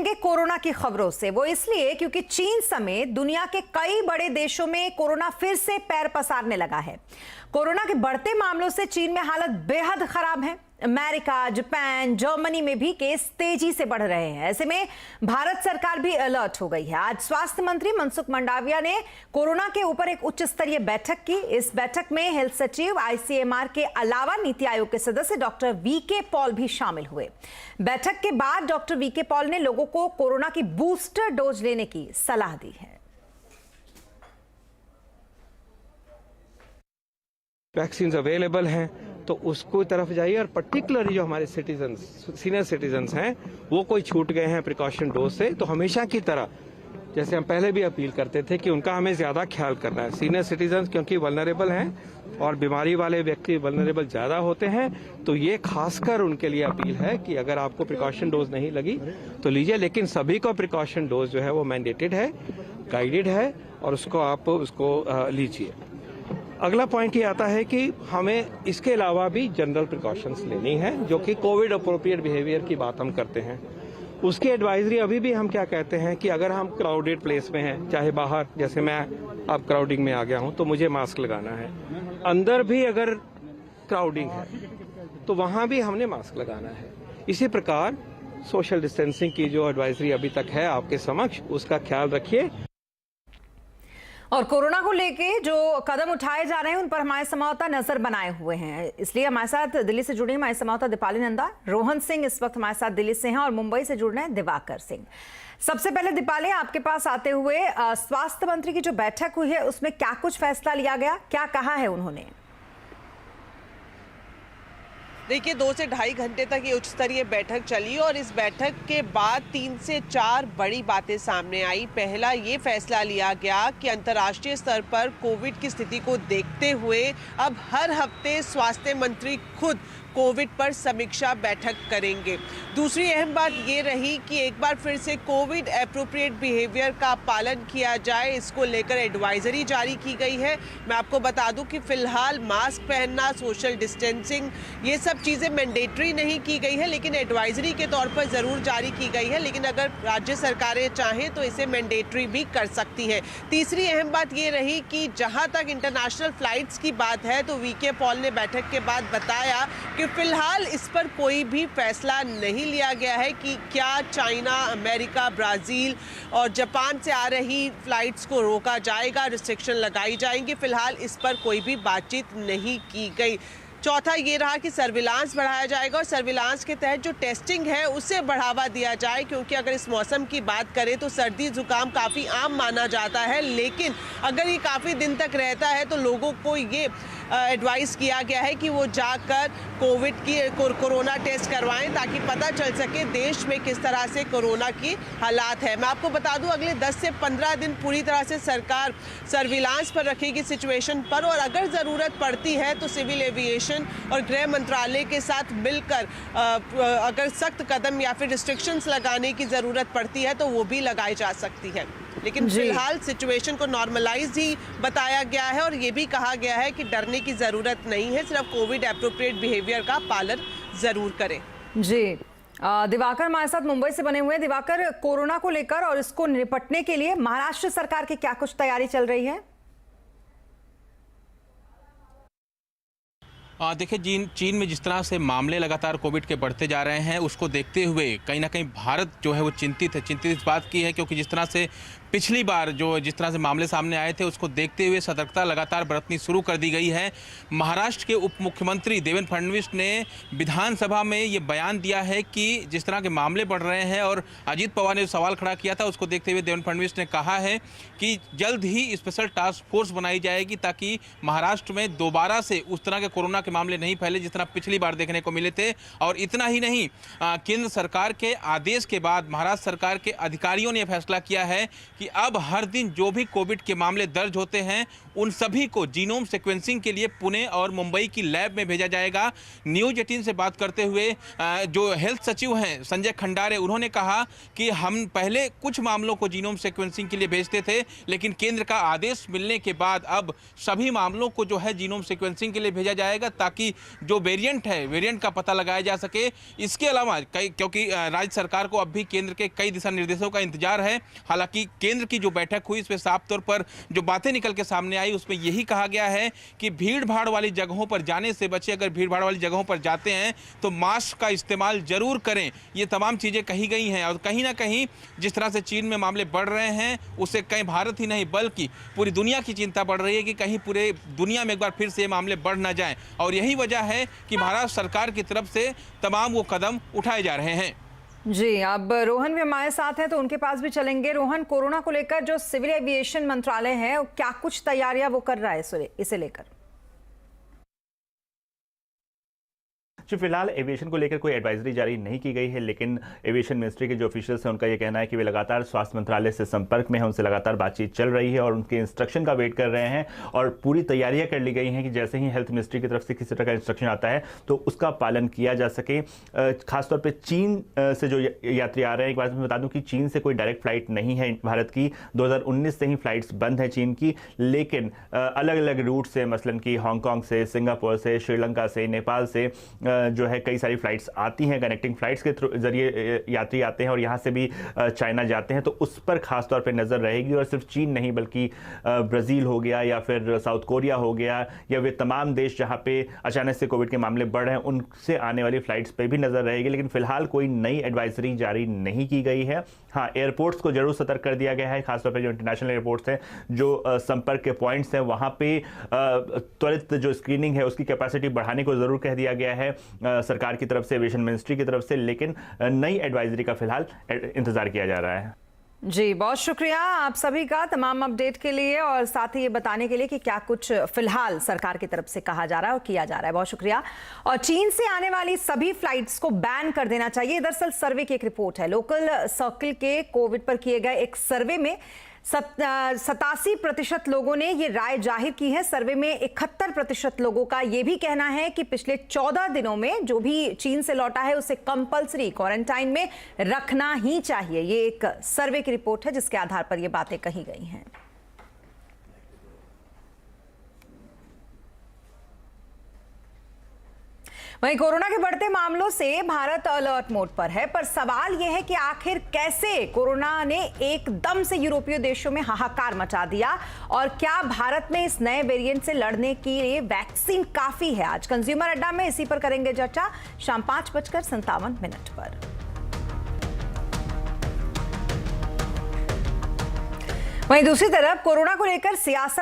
करेंगे कोरोना की खबरों से। वो इसलिए क्योंकि चीन समेत दुनिया के कई बड़े देशों में कोरोना फिर से पैर पसारने लगा है। कोरोना के बढ़ते मामलों से चीन में हालत बेहद खराब है। अमेरिका, जापान, जर्मनी में भी केस तेजी से बढ़ रहे हैं। ऐसे में भारत सरकार भी अलर्ट हो गई है। आज स्वास्थ्य मंत्री मनसुख मंडाविया ने कोरोना के ऊपर एक उच्च स्तरीय बैठक की। इस बैठक में हेल्थ सचिव, आईसीएमआर के अलावा नीति आयोग के सदस्य डॉक्टर वीके पॉल भी शामिल हुए। बैठक के बाद डॉक्टर वीके पॉल ने लोगों को कोरोना की बूस्टर डोज लेने की सलाह दी है। वैक्सीन अवेलेबल हैं तो उसको तरफ जाइए, और पर्टिकुलरली जो हमारे सिटीजन्स, सीनियर सिटीजन्स हैं, वो कोई छूट गए हैं प्रिकॉशन डोज से, तो हमेशा की तरह जैसे हम पहले भी अपील करते थे कि उनका हमें ज़्यादा ख्याल करना है। सीनियर सिटीजन्स क्योंकि वल्नरेबल हैं और बीमारी वाले व्यक्ति वल्नरेबल ज़्यादा होते हैं, तो ये खासकर उनके लिए अपील है कि अगर आपको प्रिकॉशन डोज नहीं लगी तो लीजिए, लेकिन सभी को प्रिकॉशन डोज जो है वो मैंडेटेड है, गाइडेड है, और उसको आप लीजिए। अगला पॉइंट ये आता है कि हमें इसके अलावा भी जनरल प्रिकॉशंस लेनी है, जो कि कोविड अप्रोप्रिएट बिहेवियर की बात हम करते हैं। उसकी एडवाइजरी अभी भी हम क्या कहते हैं कि अगर हम क्राउडेड प्लेस में हैं, चाहे बाहर, जैसे मैं अब क्राउडिंग में आ गया हूं, तो मुझे मास्क लगाना है। अंदर भी अगर क्राउडिंग है तो वहां भी हमने मास्क लगाना है। इसी प्रकार सोशल डिस्टेंसिंग की जो एडवाइजरी अभी तक है आपके समक्ष, उसका ख्याल रखिए। और कोरोना को लेके जो कदम उठाए जा रहे हैं उन पर हमारे संवाददाता नजर बनाए हुए हैं। इसलिए हमारे साथ दिल्ली से जुड़े हमारे संवाददाता दीपाली नंदा, रोहन सिंह इस वक्त हमारे साथ दिल्ली से हैं, और मुंबई से जुड़ रहे हैं दिवाकर सिंह। सबसे पहले दीपाली, आपके पास आते हुए स्वास्थ्य मंत्री की जो बैठक हुई है उसमें क्या कुछ फैसला लिया गया, क्या कहा है उन्होंने? देखिए, 2 से ढाई घंटे तक ये उच्च स्तरीय बैठक चली और इस बैठक के बाद 3 से 4 बड़ी बातें सामने आई। पहला ये फैसला लिया गया कि अंतर्राष्ट्रीय स्तर पर कोविड की स्थिति को देखते हुए अब हर हफ्ते स्वास्थ्य मंत्री खुद कोविड पर समीक्षा बैठक करेंगे। दूसरी अहम बात ये रही कि एक बार फिर से कोविड एप्रोप्रिएट बिहेवियर का पालन किया जाए, इसको लेकर एडवाइजरी जारी की गई है। मैं आपको बता दूं कि फिलहाल मास्क पहनना, सोशल डिस्टेंसिंग, ये सब चीज़ें मैंडेटरी नहीं की गई है, लेकिन एडवाइजरी के तौर पर ज़रूर जारी की गई है। लेकिन अगर राज्य सरकारें चाहें तो इसे मैंडेटरी भी कर सकती हैं। तीसरी अहम बात ये रही कि जहाँ तक इंटरनेशनल फ्लाइट्स की बात है, तो वीके पॉल ने बैठक के बाद बताया कि फिलहाल इस पर कोई भी फैसला नहीं लिया गया है कि क्या चाइना, अमेरिका, ब्राज़ील और जापान से आ रही फ्लाइट्स को रोका जाएगा, रिस्ट्रिक्शन लगाई जाएंगी। फिलहाल इस पर कोई भी बातचीत नहीं की गई। चौथा ये रहा कि सर्विलांस बढ़ाया जाएगा और सर्विलांस के तहत जो टेस्टिंग है उसे बढ़ावा दिया जाए, क्योंकि अगर इस मौसम की बात करें तो सर्दी जुकाम काफ़ी आम माना जाता है, लेकिन अगर ये काफ़ी दिन तक रहता है तो लोगों को ये एडवाइस किया गया है कि वो जाकर कोरोना टेस्ट करवाएं, ताकि पता चल सके देश में किस तरह से कोरोना की हालात है। मैं आपको बता दूं, अगले 10 से 15 दिन पूरी तरह से सरकार सर्विलांस पर रखेगी सिचुएशन पर, और अगर ज़रूरत पड़ती है तो सिविल एविएशन और गृह मंत्रालय के साथ मिलकर अगर सख्त कदम या फिर रिस्ट्रिक्शंस लगाने की ज़रूरत पड़ती है तो वो भी लगाई जा सकती है। लेकिन फिलहाल सिचुएशन को नॉर्मलाइज ही बताया गया है और ये भी कहा गया है कि डरने की ज़रूरत नहीं है, सिर्फ कोविड एप्रोप्रिएट बिहेवियर का पालन ज़रूर करें। जी, दिवाकर हमारे साथ मुंबई से बने हुए हैं। दिवाकर, कोरोना को लेकर और इसको निपटने के लिए महाराष्ट्र सरकार की क्या कुछ तैयारी चल रही है? देखिए, चीन में जिस तरह से मामले लगातार कोविड के बढ़ते जा रहे हैं, उसको देखते हुए कहीं ना कहीं भारत जो है वो चिंतित है। चिंतित इस बात की है क्योंकि जिस तरह से पिछली बार जिस तरह से मामले सामने आए थे, उसको देखते हुए सतर्कता लगातार बरतनी शुरू कर दी गई है। महाराष्ट्र के उप मुख्यमंत्री देवेंद्र फडणवीस ने विधानसभा में ये बयान दिया है कि जिस तरह के मामले बढ़ रहे हैं, और अजीत पवार ने जो सवाल खड़ा किया था उसको देखते हुए देवेंद्र फडणवीस ने कहा है कि जल्द ही स्पेशल टास्क फोर्स बनाई जाएगी, ताकि महाराष्ट्र में दोबारा से उस तरह के कोरोना के मामले नहीं फैले जिस तरह पिछली बार देखने को मिले थे। और इतना ही नहीं, केंद्र सरकार के आदेश के बाद महाराष्ट्र सरकार के अधिकारियों ने यह फैसला किया है कि अब हर दिन जो भी कोविड के मामले दर्ज होते हैं उन सभी को जीनोम सीक्वेंसिंग के लिए पुणे और मुंबई की लैब में भेजा जाएगा। न्यूज 18 से बात करते हुए जो हेल्थ सचिव हैं संजय खंडारे, उन्होंने कहा कि हम पहले कुछ मामलों को जीनोम सीक्वेंसिंग के लिए भेजते थे, लेकिन केंद्र का आदेश मिलने के बाद अब सभी मामलों को जो है जीनोम सीक्वेंसिंग के लिए भेजा जाएगा, ताकि जो वेरिएंट है वेरिएंट का पता लगाया जा सके। इसके अलावा क्योंकि राज्य सरकार को अब भी केंद्र के कई दिशा निर्देशों का इंतजार है। हालांकि केंद्र की जो बैठक हुई इसमें साफ तौर पर जो बातें निकल के सामने आई उसमें यही कहा गया है कि भीड़ भाड़ वाली जगहों पर जाने से बचे। अगर भीड़ भाड़ वाली जगहों पर जाते हैं तो मास्क का इस्तेमाल जरूर करें। ये तमाम चीजें कही गई हैं और कहीं ना कहीं जिस तरह से चीन में मामले बढ़ रहे हैं उससे कहीं भारत ही नहीं बल्कि पूरी दुनिया की चिंता बढ़ रही है कि कहीं पूरे दुनिया में एक बार फिर से ये मामले बढ़ ना जाएं। और यही वजह है कि भारत सरकार की तरफ से तमाम वो कदम उठाए जा रहे हैं। जी, अब रोहन भी हमारे साथ हैं तो उनके पास भी चलेंगे। रोहन, कोरोना को लेकर जो सिविल एविएशन मंत्रालय है क्या कुछ तैयारियां वो कर रहा है इसे लेकर? जी, फिलहाल एविएशन को लेकर कोई एडवाइजरी जारी नहीं की गई है, लेकिन एविएशन मिनिस्ट्री के जो ऑफिशियल्स हैं उनका ये कहना है कि वे लगातार स्वास्थ्य मंत्रालय से संपर्क में हैं, उनसे लगातार बातचीत चल रही है और उनके इंस्ट्रक्शन का वेट कर रहे हैं और पूरी तैयारियां कर ली गई हैं कि जैसे ही हेल्थ मिनिस्ट्री की तरफ से किसी तरह का इंस्ट्रक्शन आता है तो उसका पालन किया जा सके। खासतौर पर चीन से जो यात्री आ रहे हैं, एक बात मैं बता दूं कि चीन से कोई डायरेक्ट फ्लाइट नहीं है भारत की। 2019 से ही फ्लाइट्स बंद है चीन की, लेकिन अलग अलग रूट से, मसलन कि हांगकांग से, सिंगापुर से, श्रीलंका से, नेपाल से जो है कई सारी फ्लाइट्स आती हैं। कनेक्टिंग फ्लाइट्स के जरिए यात्री आते हैं और यहाँ से भी चाइना जाते हैं, तो उस पर खास तौर पे नज़र रहेगी। और सिर्फ चीन नहीं बल्कि ब्राज़ील हो गया या फिर साउथ कोरिया हो गया या वे तमाम देश जहाँ पे अचानक से कोविड के मामले बढ़ रहे हैं उनसे आने वाली फ्लाइट्स पे भी नज़र रहेगी। लेकिन फिलहाल कोई नई एडवाइजरी जारी नहीं की गई है। हाँ, एयरपोर्ट्स को जरूर सतर्क कर दिया गया है, खासतौर पर जो इंटरनेशनल एयरपोर्ट्स हैं, जो संपर्क के पॉइंट्स हैं, वहाँ पे त्वरित जो स्क्रीनिंग है उसकी कैपेसिटी बढ़ाने को ज़रूर कह दिया गया है सरकार की तरफ से, एविएशन मिनिस्ट्री की तरफ से। लेकिन नई एडवाइजरी का फिलहाल इंतजार किया जा रहा है। जी, बहुत शुक्रिया आप सभी का तमाम अपडेट के लिए और साथ ही ये बताने के लिए कि क्या कुछ फिलहाल सरकार की तरफ से कहा जा रहा है और किया जा रहा है। बहुत शुक्रिया। और चीन से आने वाली सभी फ्लाइट्स को बैन कर देना चाहिए। दरअसल सर्वे की एक रिपोर्ट है, लोकल सर्किल के कोविड पर किए गए एक सर्वे में 87% लोगों ने ये राय जाहिर की है। सर्वे में 71% लोगों का ये भी कहना है कि पिछले 14 दिनों में जो भी चीन से लौटा है उसे कंपल्सरी क्वारंटाइन में रखना ही चाहिए। ये एक सर्वे की रिपोर्ट है जिसके आधार पर ये बातें कही गई हैं। वहीं कोरोना के बढ़ते मामलों से भारत अलर्ट मोड पर है, पर सवाल यह है कि आखिर कैसे कोरोना ने एकदम से यूरोपीय देशों में हाहाकार मचा दिया और क्या भारत में इस नए वेरिएंट से लड़ने के लिए वैक्सीन काफी है? आज कंज्यूमर अड्डा में इसी पर करेंगे चर्चा शाम 5:57 पर। वहीं दूसरी तरफ कोरोना को लेकर सियासत